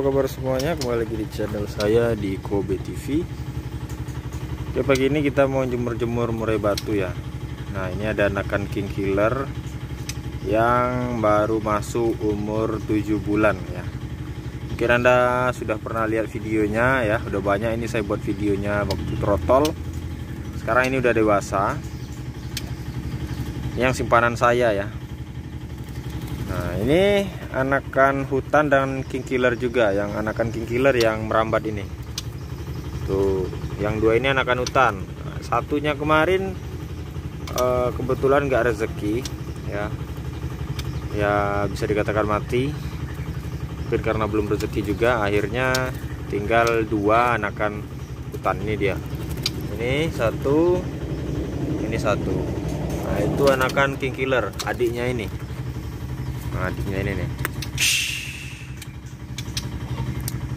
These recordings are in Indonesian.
kabar semuanya? Kembali lagi di channel saya di Kobe TV. Oke, pagi ini kita mau jemur-jemur murai batu ya. Nah, ini ada anakan king killer yang baru masuk umur 7 bulan ya. Mungkin Anda sudah pernah lihat videonya ya. Udah banyak ini saya buat videonya waktu trotol. Sekarang ini udah dewasa. Yang simpanan saya ya. Nah, ini anakan hutan dan king killer juga. Yang anakan king killer yang merambat ini. Tuh, yang dua ini anakan hutan. Nah, satunya kemarin kebetulan nggak rezeki ya. Ya bisa dikatakan mati. Mungkin karena belum rezeki juga, akhirnya tinggal dua anakan hutan. Ini dia. Ini satu, ini satu. Nah, itu anakan king killer, adiknya ini. Nah, adiknya ini nih.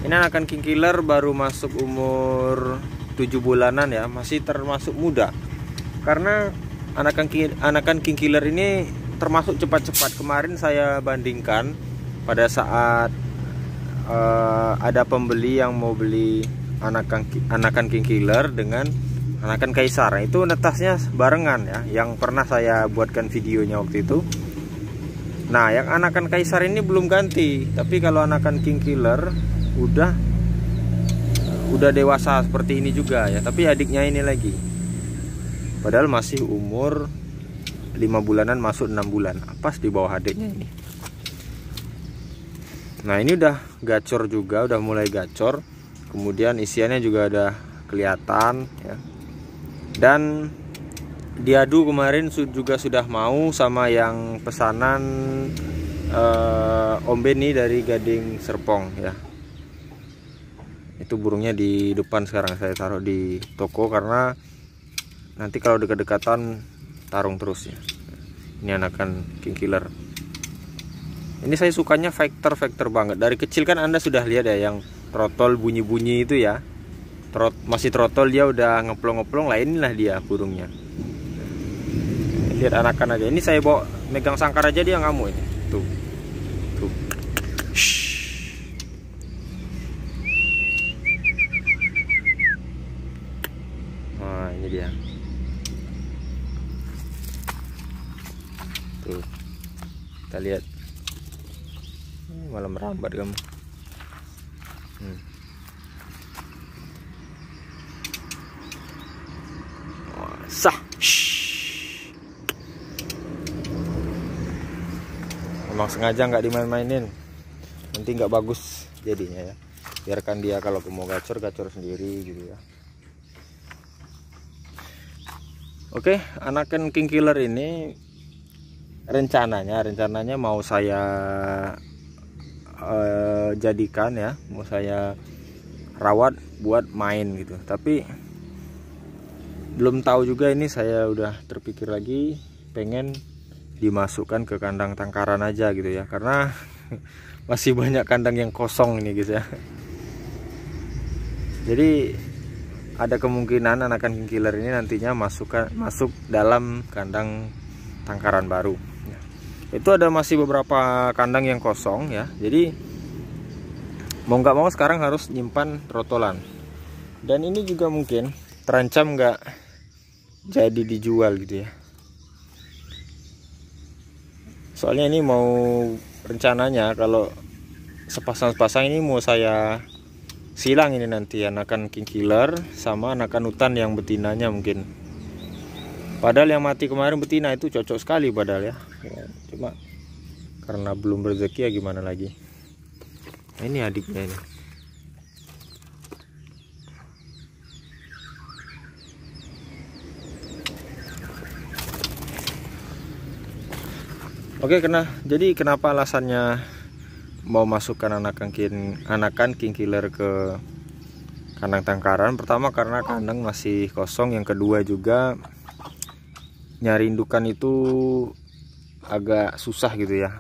Ini anakan king killer baru masuk umur 7 bulanan ya, masih termasuk muda. Karena anakan king killer ini termasuk cepat-cepat. Kemarin saya bandingkan pada saat ada pembeli yang mau beli anakan king killer dengan anakan kaisar. Itu netasnya barengan ya, yang pernah saya buatkan videonya waktu itu. Nah, yang anakan kaisar ini belum ganti, tapi kalau anakan king killer udah dewasa seperti ini juga ya, tapi adiknya ini lagi. Padahal masih umur 5 bulanan masuk 6 bulan. Pas di bawah adiknya ini. Nah, ini udah gacor juga, udah mulai gacor. Kemudian isiannya juga udah kelihatan ya. Dan diadu kemarin juga sudah mau sama yang pesanan Om Beni dari Gading Serpong ya. Itu burungnya di depan, sekarang saya taruh di toko karena nanti kalau dekat-dekatan tarung terus ya. Ini anakan king killer. Ini saya sukanya factor banget. Dari kecil kan Anda sudah lihat ya yang trotol bunyi-bunyi itu ya. Masih trotol dia udah ngeplong-ngeplong lah, inilah dia burungnya. Lihat anakan aja. Ini saya bawa megang sangkar aja dia ngamuk ini. Tuh. Tuh. Nah, ini dia. Tuh. Kita lihat. Malah merambat kamu. Sah. Memang sengaja nggak dimain-mainin, nanti nggak bagus jadinya ya. Biarkan dia kalau mau gacor sendiri gitu ya. Oke, anakan king killer ini rencananya mau saya jadikan ya, mau saya rawat buat main gitu. Tapi belum tahu juga, ini saya udah terpikir lagi pengen dimasukkan ke kandang tangkaran aja gitu ya, karena masih banyak kandang yang kosong ini guys ya. Jadi ada kemungkinan anakan king killer ini nantinya masuk dalam kandang tangkaran baru ya. Itu ada masih beberapa kandang yang kosong ya, jadi mau nggak mau sekarang harus nyimpan trotolan. Dan ini juga mungkin terancam nggak jadi dijual gitu ya. Soalnya ini mau rencananya kalau sepasang ini mau saya silang ini nanti anakan king killer sama anakan hutan yang betinanya mungkin. Padahal yang mati kemarin betina itu cocok sekali padahal ya. Cuma karena belum rezeki ya gimana lagi. Nah, ini adiknya ini. Oke, jadi kenapa alasannya mau masukkan anakan king killer ke kandang tangkaran? Pertama karena kandang masih kosong, yang kedua juga nyari indukan itu agak susah gitu ya,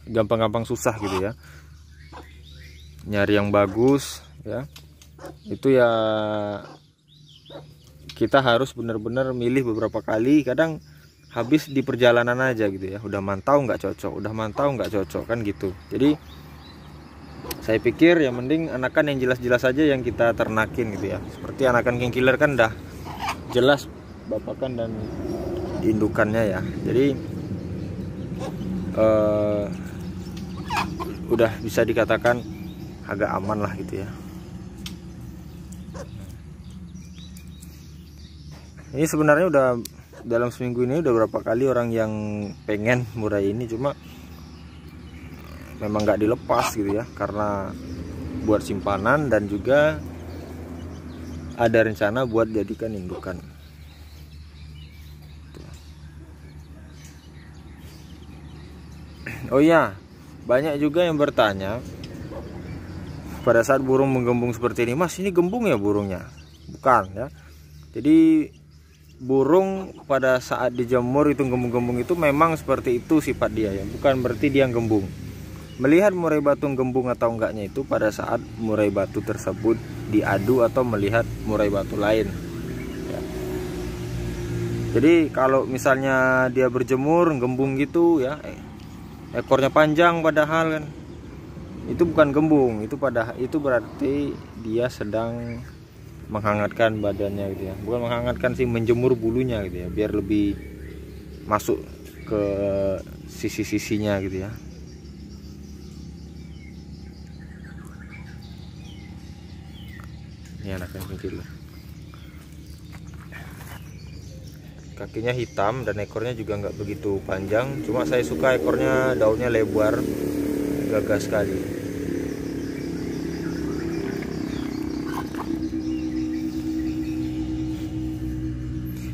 gampang-gampang susah gitu ya. Nyari yang bagus ya, itu ya kita harus benar-benar milih beberapa kali, kadang habis di perjalanan aja gitu ya, udah mantau nggak cocok, kan gitu. Jadi saya pikir yang mending anakan yang jelas-jelas aja yang kita ternakin gitu ya. Seperti anakan king killer kan dah jelas bapakan dan indukannya ya. Jadi udah bisa dikatakan agak aman lah gitu ya. Ini sebenarnya udah dalam seminggu ini udah berapa kali orang yang pengen murai ini, cuma memang nggak dilepas gitu ya, karena buat simpanan dan juga ada rencana buat jadikan indukan. Oh iya, banyak juga yang bertanya pada saat burung menggembung seperti ini, Mas ini gembung ya burungnya? Bukan ya. Jadi burung pada saat dijemur itu gembung-gembung itu memang seperti itu sifat dia ya, bukan berarti dia gembung. Melihat murai batu gembung atau enggaknya itu pada saat murai batu tersebut diadu atau melihat murai batu lain ya. Jadi kalau misalnya dia berjemur gembung gitu ya, ekornya panjang padahal kan, itu bukan gembung, itu berarti dia sedang menghangatkan badannya gitu ya. Bukan menghangatkan sih, menjemur bulunya gitu ya, biar lebih masuk ke sisi-sisinya gitu ya. Ini anakan king killer. Kakinya hitam dan ekornya juga nggak begitu panjang, cuma saya suka ekornya daunnya lebar, gagah sekali.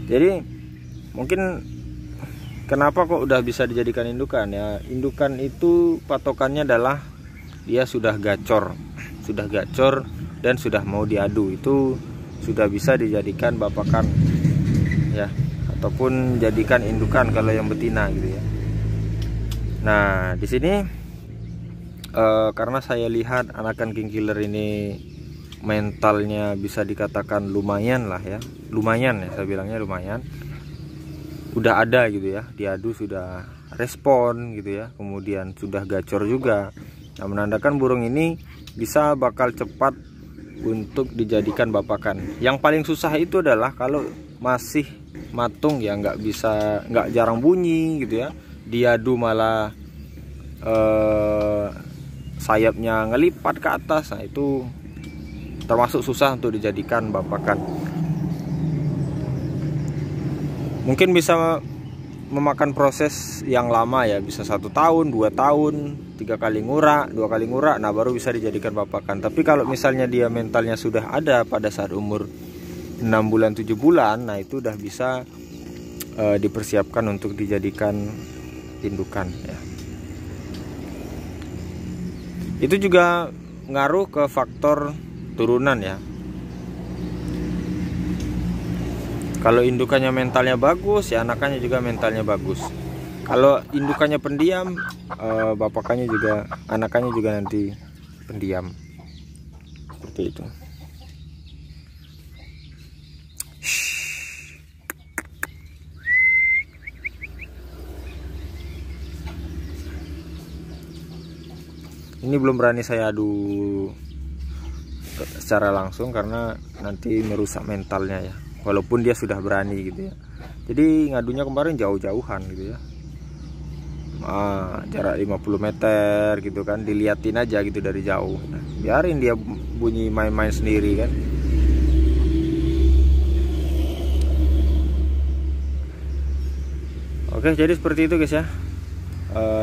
Jadi mungkin kenapa kok udah bisa dijadikan indukan ya, indukan itu patokannya adalah dia sudah gacor dan sudah mau diadu, itu sudah bisa dijadikan bapakan ya, ataupun jadikan indukan kalau yang betina gitu ya. Nah di sini karena saya lihat anakan king killer ini mentalnya bisa dikatakan lumayan lah ya, lumayan ya, saya bilangnya lumayan, udah ada gitu ya, diadu sudah respon gitu ya, kemudian sudah gacor juga. Nah menandakan burung ini bisa bakal cepat untuk dijadikan bapakan. Yang paling susah itu adalah kalau masih matung ya, nggak jarang bunyi gitu ya, diadu malah sayapnya ngelipat ke atas. Nah itu termasuk susah untuk dijadikan bapakan. Mungkin bisa memakan proses yang lama ya, bisa 1 tahun, 2 tahun, 3 kali ngurak, 2 kali ngurak, nah baru bisa dijadikan bapakan. Tapi kalau misalnya dia mentalnya sudah ada pada saat umur 6 bulan 7 bulan, nah itu udah bisa dipersiapkan untuk dijadikan indukan ya. Itu juga ngaruh ke faktor turunan ya. Kalau indukannya mentalnya bagus ya, anakannya juga mentalnya bagus. Kalau indukannya pendiam, bapakannya juga, anakannya juga nanti pendiam. Seperti itu. Ini belum berani saya adu secara langsung karena nanti merusak mentalnya ya, walaupun dia sudah berani gitu ya. Jadi ngadunya kemarin jauh-jauhan gitu ya, jarak 50 meter gitu kan, diliatin aja gitu dari jauh. Nah, biarin dia bunyi main-main sendiri kan. Oke, jadi seperti itu guys ya.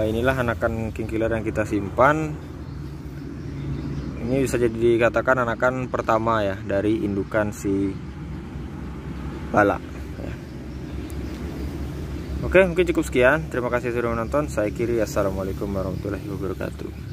Inilah anakan king killer yang kita simpan. Ini bisa jadi dikatakan anakan pertama ya dari indukan si Bala ya. Oke, mungkin cukup sekian. Terima kasih sudah menonton. Saya Kiri, assalamualaikum warahmatullahi wabarakatuh.